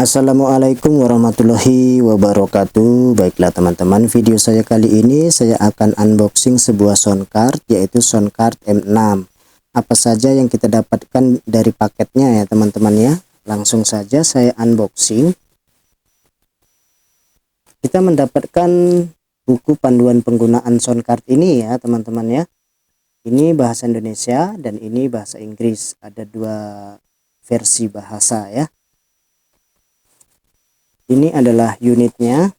Assalamualaikum warahmatullahi wabarakatuh. Baiklah teman-teman, video saya kali ini saya akan unboxing sebuah sound card, yaitu sound card M6. Apa saja yang kita dapatkan dari paketnya ya teman-teman ya. Langsung saja saya unboxing. Kita mendapatkan buku panduan penggunaan sound card ini ya teman-teman ya. Ini bahasa Indonesia dan ini bahasa Inggris. Ada dua versi bahasa ya. Ini adalah unitnya,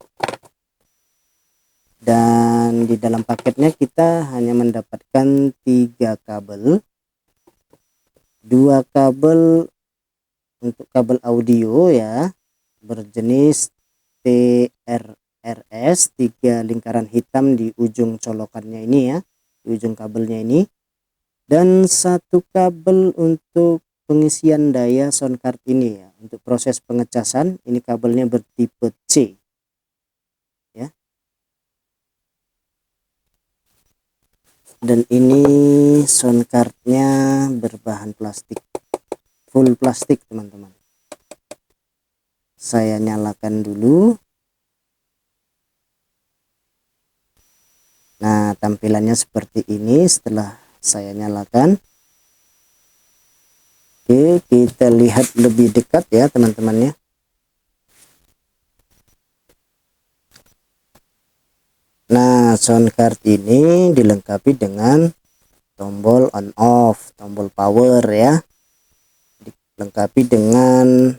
dan di dalam paketnya kita hanya mendapatkan 3 kabel, 2 kabel untuk kabel audio ya, berjenis TRRS, 3 lingkaran hitam di ujung colokannya ini ya, di ujung kabelnya ini, dan 1 kabel untuk pengisian daya sound card ini ya. Untuk proses pengecasan ini kabelnya bertipe C ya. Dan ini sound cardnya berbahan plastik, full plastik teman-teman. Saya nyalakan dulu. Nah, tampilannya seperti ini setelah saya nyalakan. Oke, kita lihat lebih dekat ya teman-teman ya. Nah, sound card ini dilengkapi dengan tombol on off, tombol power ya. Dilengkapi dengan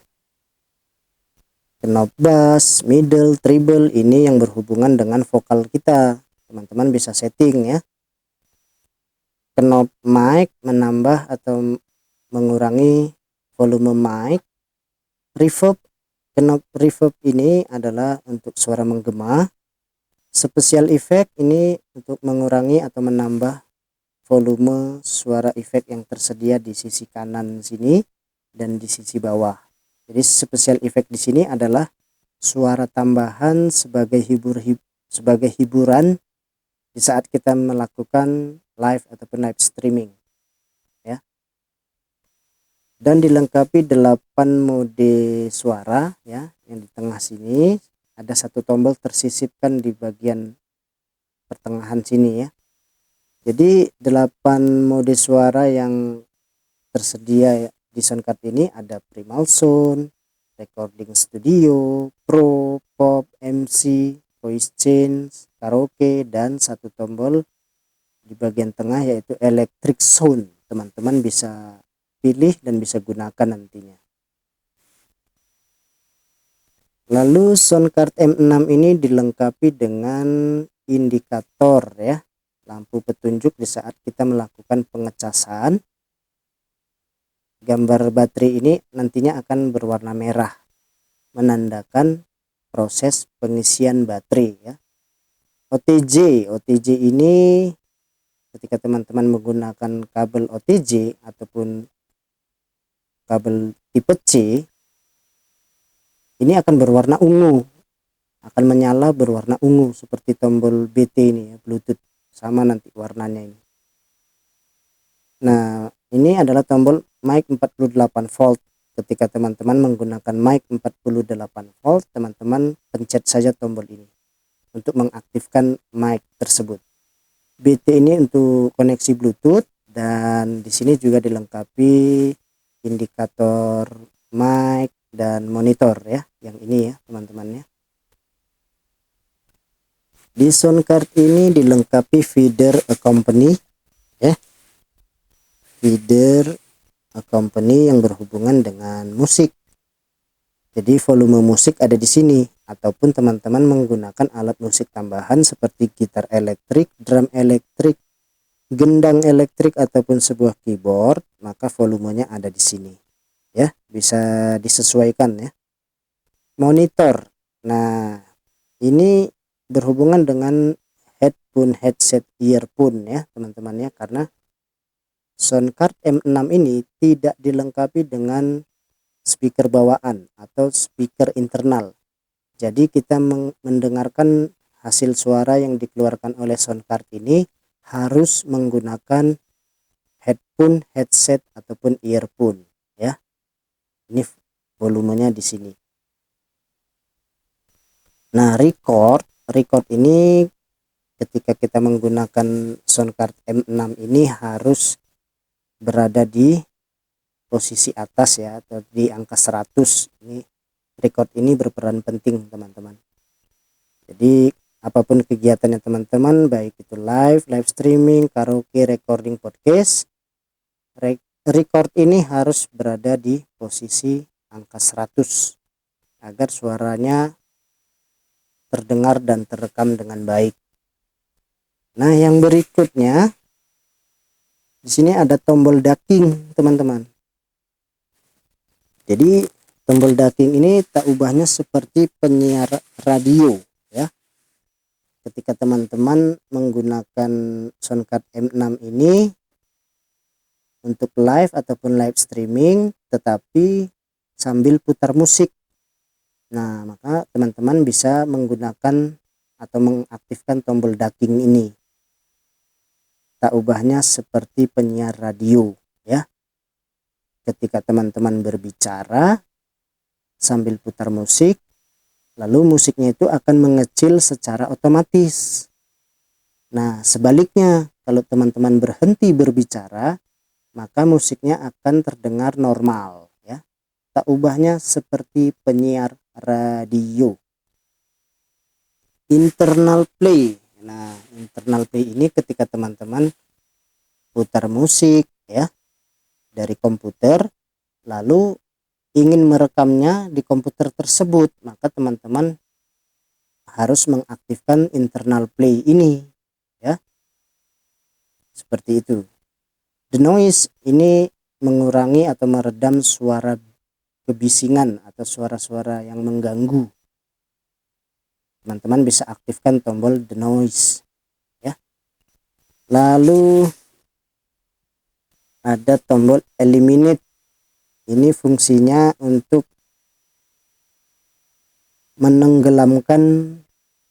knob bass, middle, treble, ini yang berhubungan dengan vokal kita. Teman-teman bisa setting ya. Knob mic menambah atau mengurangi volume mic. Reverb, knob reverb ini adalah untuk suara menggema. Special effect ini untuk mengurangi atau menambah volume suara efek yang tersedia di sisi kanan sini dan di sisi bawah. Jadi special effect di sini adalah suara tambahan sebagai hiburan di saat kita melakukan live ataupun live streaming ya. Dan dilengkapi 8 mode suara ya. Yang di tengah sini ada 1 tombol tersisipkan di bagian pertengahan sini ya. Jadi 8 mode suara yang tersedia di sound card ini ada primal sound, recording studio, pro, pop, MC, voice change, karaoke, dan 1 tombol di bagian tengah yaitu electric sound. Teman-teman bisa pilih dan bisa gunakan nantinya. Lalu sound card M6 ini dilengkapi dengan indikator ya, lampu petunjuk di saat kita melakukan pengecasan. Gambar baterai ini nantinya akan berwarna merah, menandakan proses pengisian baterai ya. OTG ini ketika teman-teman menggunakan kabel OTG ataupun kabel tipe C, ini akan berwarna ungu, akan menyala berwarna ungu seperti tombol BT ini ya, Bluetooth, sama nanti warnanya ini. Nah, ini adalah tombol mic 48 volt. Ketika teman-teman menggunakan mic 48 volt, teman-teman pencet saja tombol ini untuk mengaktifkan mic tersebut. BT ini untuk koneksi Bluetooth, dan di sini juga dilengkapi indikator mic dan monitor ya, yang ini ya teman-teman ya. Di sound card ini dilengkapi feeder accompany ya, feeder accompany yang berhubungan dengan musik. Jadi volume musik ada di sini, ataupun teman-teman menggunakan alat musik tambahan seperti gitar elektrik, drum elektrik, gendang elektrik, ataupun sebuah keyboard, maka volumenya ada di sini ya, bisa disesuaikan ya. Monitor, nah ini berhubungan dengan headphone, headset, earphone ya teman-teman ya, karena sound card M6 ini tidak dilengkapi dengan speaker bawaan atau speaker internal. Jadi kita mendengarkan hasil suara yang dikeluarkan oleh sound card ini harus menggunakan headphone, headset, ataupun earphone ya. Ini volumenya di sini. Nah, record ini ketika kita menggunakan soundcard M6 ini harus berada di posisi atas ya, atau di angka 100. Ini record ini berperan penting teman-teman. Jadi apapun kegiatannya teman-teman, baik itu live streaming, karaoke, recording podcast, record ini harus berada di posisi angka 100 agar suaranya terdengar dan terekam dengan baik. Nah, yang berikutnya di sini ada tombol ducking teman-teman. Jadi tombol ducking ini tak ubahnya seperti penyiar radio ya. Ketika teman-teman menggunakan soundcard M6 ini untuk live ataupun live streaming, tetapi sambil putar musik. Nah, maka teman-teman bisa menggunakan atau mengaktifkan tombol ducking ini. Tak ubahnya seperti penyiar radio ya. Ketika teman-teman berbicara sambil putar musik, lalu musiknya itu akan mengecil secara otomatis. Nah, sebaliknya kalau teman-teman berhenti berbicara, maka musiknya akan terdengar normal ya. Tak ubahnya seperti penyiar radio. Internal play. Nah, internal play ini ketika teman-teman putar musik ya dari komputer, lalu ingin merekamnya di komputer tersebut, maka teman-teman harus mengaktifkan internal play ini ya. Seperti itu. The noise ini mengurangi atau meredam suara kebisingan atau suara-suara yang mengganggu. Teman-teman bisa aktifkan tombol the noise ya. Lalu ada tombol eliminate. Ini fungsinya untuk menenggelamkan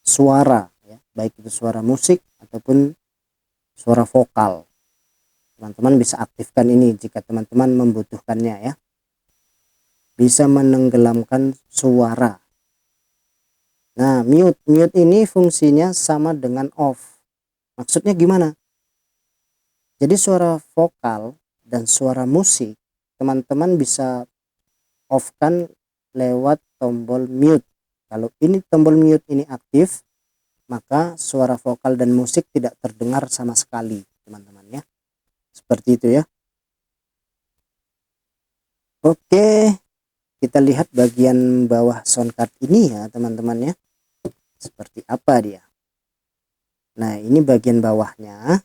suara ya, baik itu suara musik ataupun suara vokal. Teman-teman bisa aktifkan ini jika teman-teman membutuhkannya ya. Bisa menenggelamkan suara. Nah, mute ini fungsinya sama dengan off. Maksudnya gimana? Jadi suara vokal dan suara musik teman-teman bisa off kan lewat tombol mute. Kalau ini tombol mute ini aktif, maka suara vokal dan musik tidak terdengar sama sekali teman-teman ya. Seperti itu ya. Oke, kita lihat bagian bawah soundcard ini ya teman-teman ya. Seperti apa dia. Nah, ini bagian bawahnya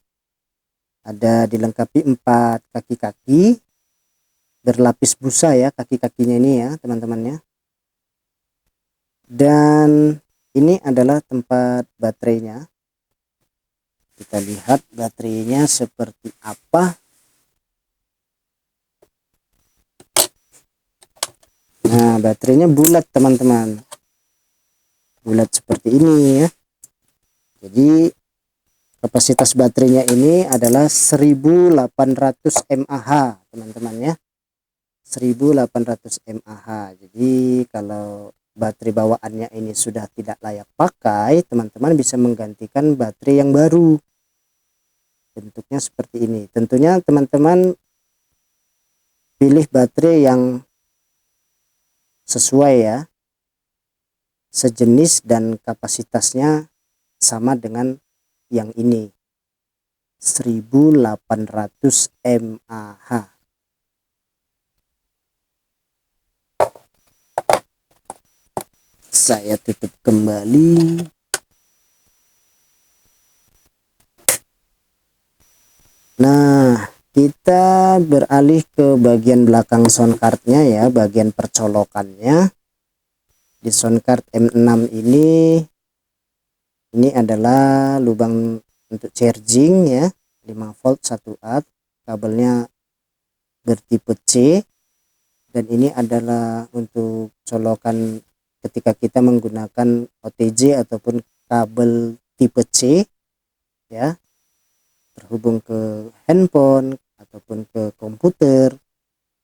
ada dilengkapi 4 kaki-kaki berlapis busa ya, kaki-kakinya ini ya teman-teman ya. Dan ini adalah tempat baterainya. Kita lihat baterainya seperti apa. Nah, baterainya bulat teman-teman. Bulat seperti ini ya. Jadi kapasitas baterainya ini adalah 1800 mAh teman-teman ya. 1800 mAh. Jadi kalau baterai bawaannya ini sudah tidak layak pakai, teman-teman bisa menggantikan baterai yang baru. Bentuknya seperti ini. Tentunya teman-teman pilih baterai yang sesuai ya, sejenis dan kapasitasnya sama dengan yang ini, 1800 mAh. Saya tutup kembali. Nah, kita beralih ke bagian belakang soundcardnya ya, bagian percolokannya. Di soundcard M6 ini adalah lubang untuk charging ya, 5 volt 1A, kabelnya bertipe C, dan ini adalah untuk colokan ketika kita menggunakan OTG ataupun kabel tipe C ya, terhubung ke handphone ataupun ke komputer,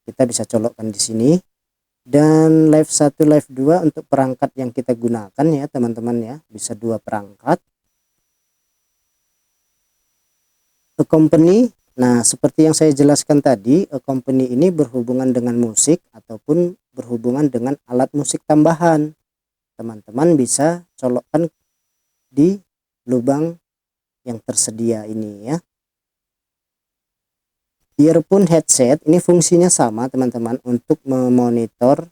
kita bisa colokkan di sini. Dan live 1 live 2 untuk perangkat yang kita gunakan ya teman-teman ya, bisa 2 perangkat. Accompany, nah seperti yang saya jelaskan tadi, accompany ini berhubungan dengan musik ataupun berhubungan dengan alat musik tambahan. Teman-teman bisa colokkan di lubang yang tersedia ini ya. Earphone headset ini fungsinya sama teman-teman, untuk memonitor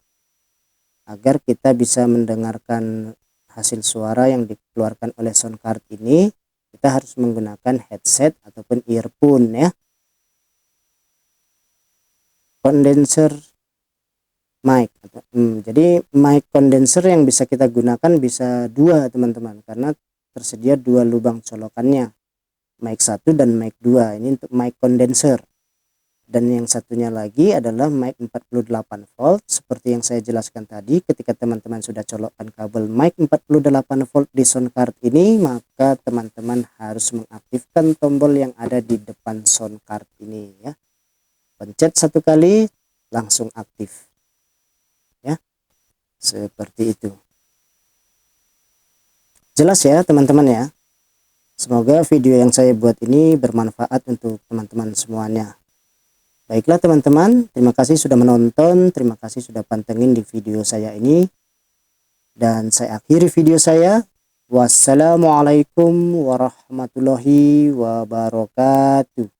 agar kita bisa mendengarkan hasil suara yang dikeluarkan oleh sound card ini. Kita harus menggunakan headset ataupun earphone ya. Condenser mic, jadi mic condenser yang bisa kita gunakan bisa 2 teman-teman, karena tersedia 2 lubang colokannya, mic 1 dan mic 2. Ini untuk mic condenser. Dan yang satunya lagi adalah mic 48 volt. Seperti yang saya jelaskan tadi, ketika teman-teman sudah colokkan kabel mic 48 volt di sound card ini, maka teman-teman harus mengaktifkan tombol yang ada di depan sound card ini ya. Pencet 1 kali langsung aktif ya, seperti itu. Jelas ya teman-teman ya. Semoga video yang saya buat ini bermanfaat untuk teman-teman semuanya. Baiklah teman-teman, terima kasih sudah menonton, terima kasih sudah pantengin di video saya ini. Dan saya akhiri video saya. Wassalamualaikum warahmatullahi wabarakatuh.